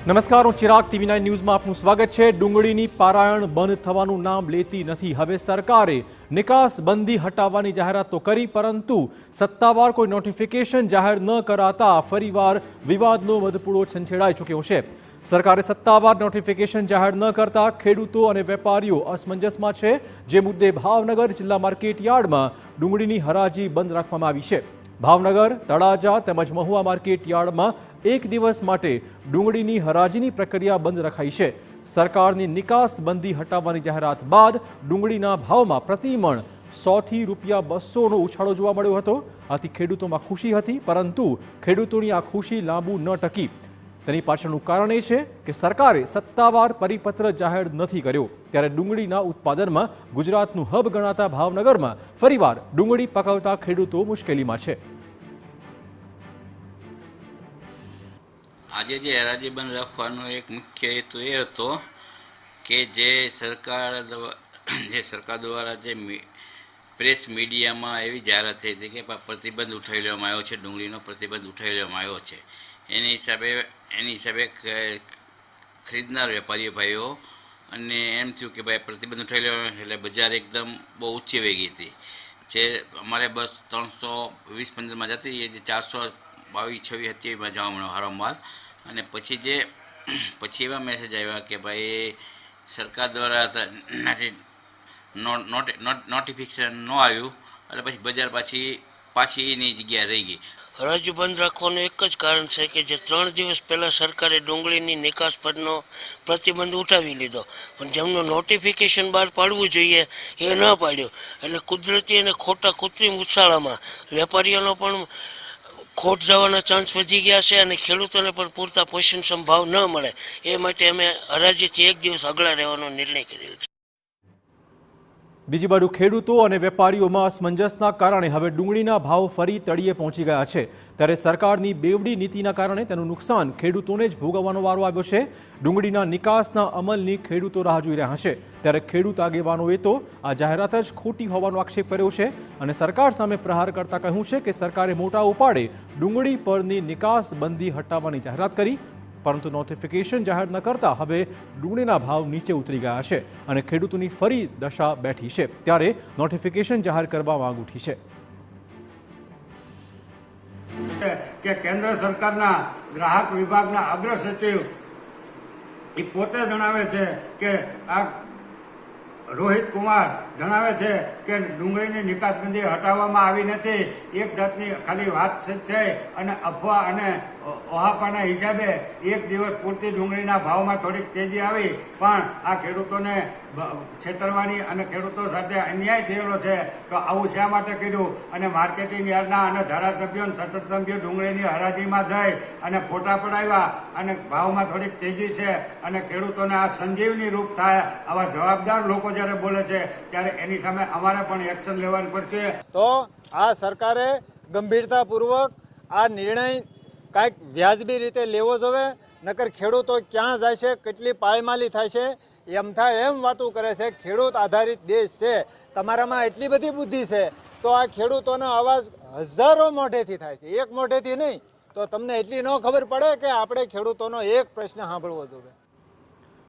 નમસ્કાર, હું ચિરાગ TV9 ન્યૂઝમાં આપનું સ્વાગત છે। ડુંગળીની પારાયણ બંધ થવાનું નામ લેતી નથી। હવે સરકારે નિકાસ બંધી હટાવવાની જાહેરાત તો કરી, પરંતુ સત્તાવાર કોઈ નોટિફિકેશન જાહેર ન કરાતા ફરીવાર વિવાદનો મધપૂડો છંછેડાઈ ચૂક્યો છે। સરકારે સત્તાવાર નોટિફિકેશન જાહેર ન કરતા ખેડૂતો અને વેપારીઓ અસમંજસમાં છે, જે મુદ્દે ભાવનગર જિલ્લા માર્કેટ યાર્ડમાં ડુંગળીની હરાજી બંધ રાખવામાં આવી છે। ભાવનગર, તળાજા તેમજ મહુવા માર્કેટ યાર્ડમાં એક દિવસ માટે ડુંગળીની હરાજીની પ્રક્રિયા બંધ રખાઈ છે। સરકારની નિકાસ બંધી હટાવવાની જાહેરાત બાદ ડુંગળીના ભાવમાં પ્રતિમણ 100 થી ₹200નો ઉછાળો જોવા મળ્યો હતો। આથી ખેડૂતોમાં ખુશી હતી, પરંતુ ખેડૂતોની આ ખુશી લાંબુ ન ટકી। તેની પાછળનું કારણ એ છે કે સરકારે સત્તાવાર પરિપત્ર જાહેર નથી કર્યો, ત્યારે ડુંગળીના ઉત્પાદનમાં ગુજરાતનું હબ ગણાતા ભાવનગરમાં ફરીવાર ડુંગળી પકવતા ખેડૂતો મુશ્કેલીમાં છે। આજે જે હરાજી બંધ રાખવાનો એક મુખ્ય હેતુ એ હતો કે જે સરકાર દ્વારા જે પ્રેસ મીડિયામાં એવી જાહેરાત થઈ હતી કે પ્રતિબંધ ઉઠાવી લેવામાં આવ્યો છે, ડુંગળીનો પ્રતિબંધ ઉઠાવી લેવામાં આવ્યો છે। એની હિસાબે ખરીદનાર વેપારીઓ ભાઈઓ અને એમ થયું કે ભાઈ પ્રતિબંધ ઉઠાવી લેવાનો, એટલે બજાર એકદમ બહુ ઊંચી વહી ગઈ હતી। જે અમારે બસ 320-15માં જતી, એ જે 422-26-27માં જવા મળ્યો વારંવાર। અને પછી એવા મેસેજ આવ્યા કે ભાઈ સરકાર દ્વારા નોટિફિકેશન ન આવ્યું, એટલે પછી બજાર પાછી એની જગ્યાએ રહી ગઈ। હરાજી બંધ રાખવાનું એક જ કારણ છે કે જે 3 દિવસ પહેલાં સરકારે ડુંગળીની નિકાસ પરનો પ્રતિબંધ ઉઠાવી લીધો, પણ જેમનું નોટિફિકેશન બહાર પાડવું જોઈએ એ ન પાડ્યું, એટલે કુદરતી અને ખોટા કૃત્રિમ ઉછાળામાં વેપારીઓનો પણ ખોટ જવાના ચાન્સ વધી ગયા છે અને ખેડૂતોને પણ પૂરતા પોષણક્ષમ ભાવ ન મળે, એ માટે અમે હરાજીથી એક દિવસ આગળ રહેવાનો નિર્ણય કરેલ છે। બીજી બાજુ ખેડૂતો અને વેપારીઓમાં અસમંજસના કારણે હવે ડુંગળીના ભાવ ફરી તળિયે પહોંચી ગયા છે, ત્યારે સરકારની બેવડી નીતિના કારણે તેનું નુકસાન ખેડૂતોને જ ભોગવવાનો વારો આવ્યો છે। ડુંગળીના નિકાસના અમલની ખેડૂતો રાહ જોઈ રહ્યા છે, ત્યારે ખેડૂત આગેવાનોએ તો આ જાહેરાત જ ખોટી હોવાનો આક્ષેપ કર્યો છે અને સરકાર સામે પ્રહાર કરતા કહ્યું છે કે સરકારે મોટા ઉપાડે ડુંગળી પરની નિકાસ બંધી હટાવવાની જાહેરાત કરી, પરંતુ નોટિફિકેશન જાહેર ન કરતા હવે ડુંગળીના ભાવ નીચે ઉતરી ગયા છે અને ખેડૂતોની ફરી દશા બેઠી છે, ત્યારે નોટિફિકેશન જાહેર કરવા માંગ ઉઠી છે। કે કેન્દ્ર સરકારના ગ્રાહક વિભાગના અગ્ર સચિવ એ પોતે જણાવે છે કે આ રોહિત કુમાર જણાવે છે કે ડુંગળીની નિકાસબંધી હટાવવામાં આવી નથી, એક જાતની ખાલી વાત છે અને અફવા અને ઓહાપાના હિસાબે એક દિવસ પૂરતી ડુંગળીના ભાવમાં થોડીક તેજી આવી, પણ આ ખેડૂતોને છેતરવાની અને ખેડૂતો સાથે અન્યાય થયેલો છે। તો આવું શા માટે કર્યું? અને માર્કેટિંગ યાર્ડના અને ધારાસભ્યો સભ્યો ડુંગળીની હરાજીમાં જઈ અને ફોટા પડાવ્યા અને ભાવમાં થોડીક તેજી છે અને ખેડૂતોને આ સંજીવની રૂપ થાય, આવા જવાબદાર લોકો જ્યારે બોલે છે ત્યારે એની સામે અમારે પણ એક્શન લેવાનું પડશે। તો આ સરકારે ગંભીરતાપૂર્વક આ નિર્ણય કાંઈક વ્યાજબી રીતે લેવો જોઈએ, નકર ખેડૂતો ક્યાં જાય છે, કેટલી પાયમાલી થાય છે, એમ થાય એમ વાતો કરે છે। ખેડૂત આધારિત દેશ છે, તમારામાં એટલી બધી બુદ્ધિ છે તો આ ખેડૂતોનો અવાજ હજારો મોઢેથી થાય છે, એક મોઢેથી નહીં। તો તમને એટલી ન ખબર પડે કે આપણે ખેડૂતોનો એક પ્રશ્ન સાંભળવો જોઈએ।